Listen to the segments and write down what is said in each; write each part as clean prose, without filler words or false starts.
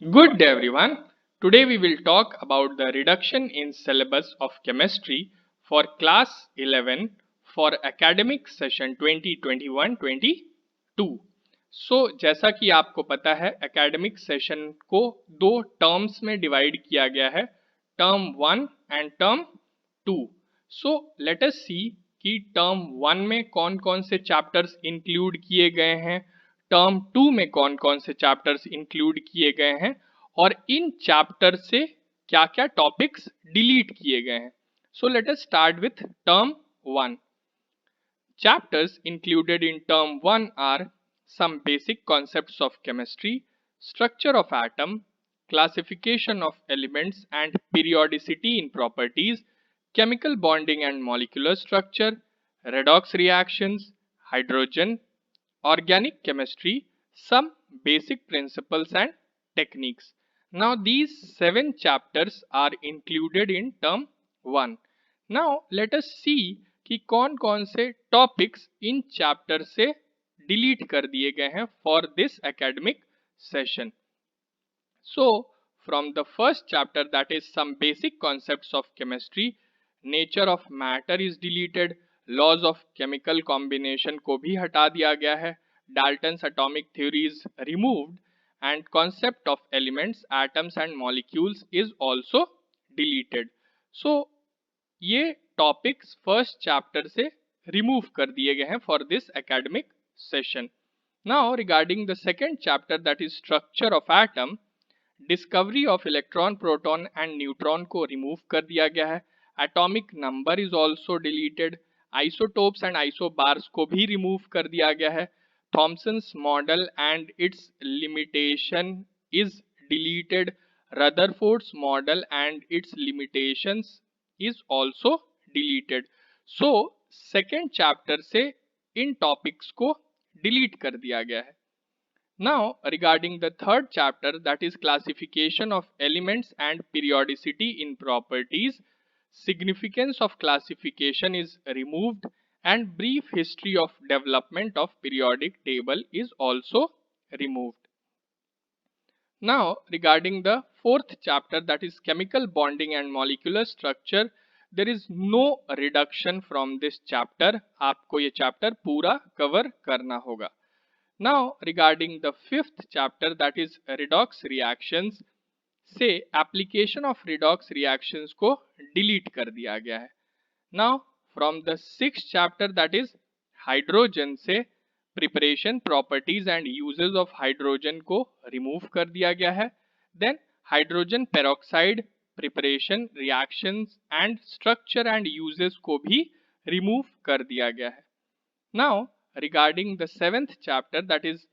Good day everyone. Today we will talk about the reduction in syllabus of chemistry for class 11 for academic session 2021-22. जैसा कि आपको पता है academic session को दो टर्म्स में डिवाइड किया गया है, term 1 and term 2. Let us see कि टर्म 1 में कौन कौन से चैप्टर्स इंक्लूड किए गए हैं, टर्म 2 में कौन कौन से चैप्टर्स इंक्लूड किए गए हैं और इन चैप्टर से क्या क्या टॉपिक्स डिलीट किए गए हैं. Let us start with term 1. Chapters included in Term 1 are some basic concepts of chemistry, structure of atom, classification of elements and periodicity in properties, chemical bonding and molecular structure, redox reactions, hydrogen, organic chemistry, some basic principles and techniques. Now these 7 chapters are included in Term 1. Now let us see कि कौन कौन से topics in chapter से delete कर दिए गए हैं for this academic session. So from the first chapter, that is some basic concepts of chemistry, nature of matter is deleted, laws of chemical combination को भी हटा दिया गया है, Dalton's atomic theory is removed and concept of elements, atoms and molecules is also deleted. So ये topics first chapter से remove कर दिए गए हैं for this academic session. Now regarding the second chapter, that is structure of atom, discovery of electron, proton and neutron को remove कर दिया गया है, atomic number is also deleted, isotopes and isobars को भी रिमूव कर दिया गया है, Thomson's model and it's limitation is deleted, Rutherford's model and it's limitations is also deleted. So second chapter से इन टॉपिक्स को डिलीट कर दिया गया है. Now regarding the third chapter, that is classification of elements and periodicity in properties, significance of classification is removed and brief history of development of periodic table is also removed. Now regarding the fourth chapter, that is chemical bonding and molecular structure, there is no reduction from this chapter. आपको ये chapter पूरा cover करना होगा. Now regarding the fifth chapter, that is redox reactions, से application of redox reactions को delete कर दिया गया है. Now from the sixth chapter, that is hydrogen, से preparation, properties and uses of hydrogen को रिमूव कर दिया गया है. Then hydrogen peroxide preparation, reactions and structure and uses को भी रिमूव कर दिया गया है. Now regarding the seventh chapter, that is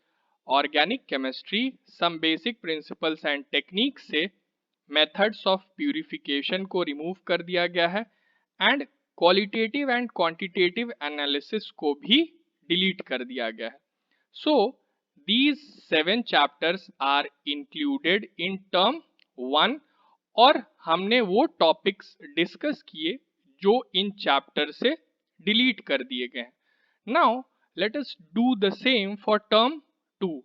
organic chemistry, some basic principles and technique, से मेथड्स ऑफ प्यूरिफिकेशन को रिमूव कर दिया गया है and qualitative and quantitative analysis को भी डिलीट कर दिया गया है. So these 7 chapters are included in term 1 और हमने वो टॉपिक्स डिस्कस किए जो इन चैप्टर से डिलीट कर दिए गए हैं. Now let us do the same for term 2.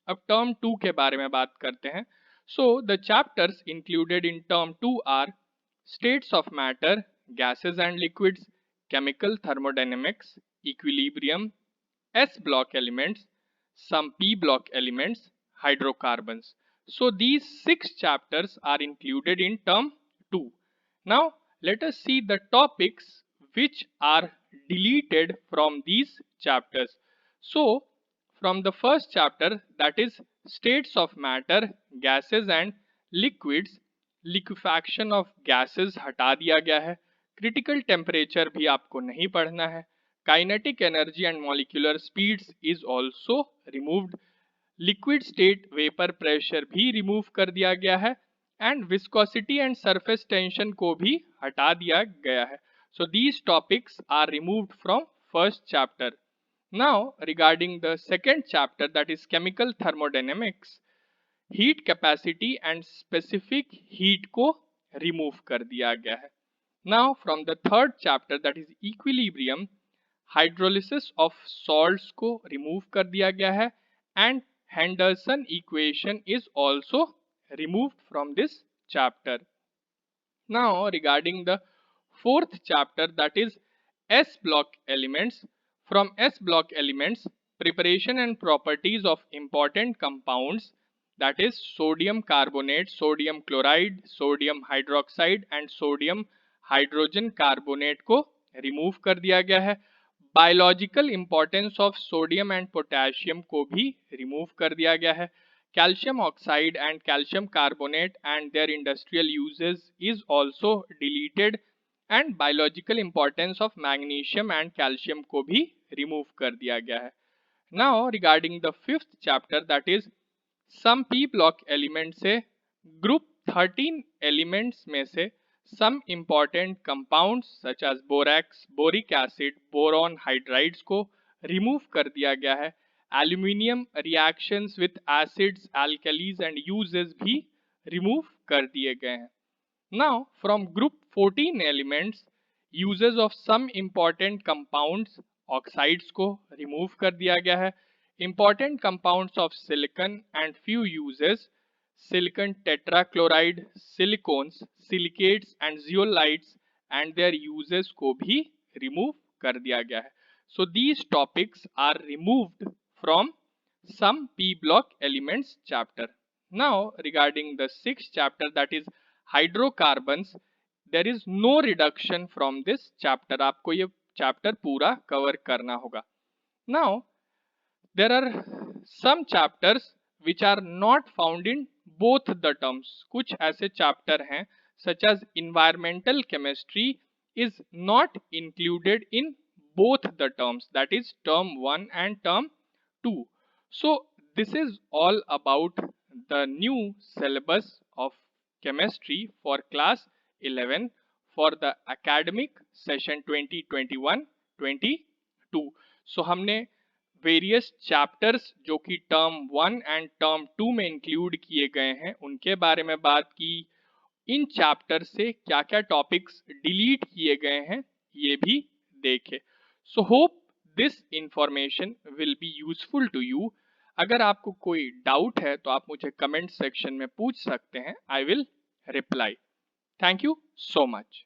अब टर्म 2 के बारे में बात करते हैं. So the chapters included in term 2 are states of matter, gases and liquids, chemical thermodynamics, equilibrium, S block elements, some P block elements, hydrocarbons. So these 6 chapters are included in term 2. Now let us see the topics which are deleted from these chapters. So from the first chapter, that is states of matter, gases and liquids, liquefaction of gases हटा दिया गया है, critical temperature भी आपको नहीं पढ़ना है, kinetic energy and molecular speeds is also removed, liquid state vapour pressure भी रिमूव कर दिया गया है and viscosity and surface tension को भी हटा दिया गया है. So these topics are removed from first chapter. Now regarding the second chapter, that is chemical thermodynamics, heat capacity and specific heat को रिमूव कर दिया गया है. Now from the third chapter, that is equilibrium, hydrolysis of salts को remove कर दिया गया है and Henderson equation is also removed from this chapter. Now regarding the fourth chapter, that is S block elements. From S block elements, preparation and properties of important compounds, that is sodium carbonate, sodium chloride, sodium hydroxide and sodium hydrogen carbonate को remove कर दिया गया है. Biological importance of sodium and potassium को भी remove कर दिया गया है. Calcium oxide and calcium carbonate and their industrial uses is also deleted, and biological importance of magnesium and calcium को भी remove कर दिया गया है. Now regarding the fifth chapter, that is some p block element से group 13 elements में से some important compounds such as borax, boric acid, boron hydrides को remove कर दिया गया है. Aluminium reactions with acids, alkalis and uses भी remove कर दिए गए हैं. Now from group 14 elements, uses of some important compounds, oxides को रिमूव कर दिया गया है. Important compounds of silicon and few uses, silicon tetrachloride, silicones, silicates and zeolites and their uses को भी रिमूव कर दिया गया है. So these topics are removed from some p block elements chapter. Now regarding the sixth chapter, that is hydrocarbons, there is no reduction from this chapter. आपको ये chapter पूरा cover करना होगा. Now there are some chapters which are not found in both the terms. कुछ ऐसे chapter हैं such as environmental chemistry is not included in both the terms, that is term 1 and term 2. So this is all about the new syllabus of chemistry for class 11 for the academic session 2021-22. So हमने various chapters जो कि term 1 and term 2 में include किए गए हैं उनके बारे में बात की. इन चैप्टर से क्या क्या टॉपिक्स डिलीट किए गए हैं ये भी देखे. So hope this information will be useful to you. अगर आपको कोई डाउट है तो आप मुझे कमेंट सेक्शन में पूछ सकते हैं. I will reply. Thank you so much.